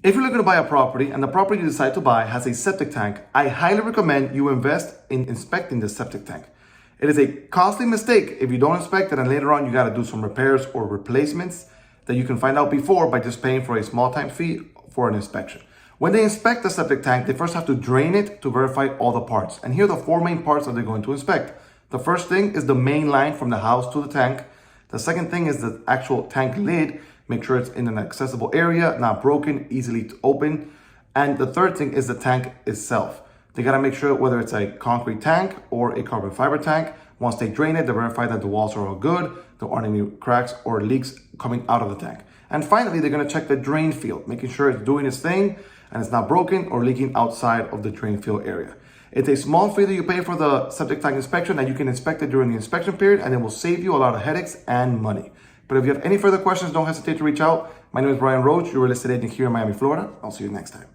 If you're looking to buy a property and the property you decide to buy has a septic tank, I highly recommend you invest in inspecting the septic tank. It is a costly mistake if you don't inspect it and later on you got to do some repairs or replacements that you can find out before by just paying for a small time fee for an inspection. When they inspect the septic tank, they first have to drain it to verify all the parts. And here are the four main parts that they're going to inspect. The first thing is the main line from the house to the tank. The second thing is the actual tank lid. Make sure it's in an accessible area, not broken, easily to open. And the third thing is the tank itself. They gotta make sure whether it's a concrete tank or a carbon fiber tank. Once they drain it, they verify that the walls are all good, there aren't any cracks or leaks coming out of the tank. And finally, they're gonna check the drain field, making sure it's doing its thing and it's not broken or leaking outside of the drain field area. It's a small fee that you pay for the septic tank inspection, and you can inspect it during the inspection period, and it will save you a lot of headaches and money. But if you have any further questions, don't hesitate to reach out. My name is Bryan Roach, your real estate agent here in Miami, Florida. I'll see you next time.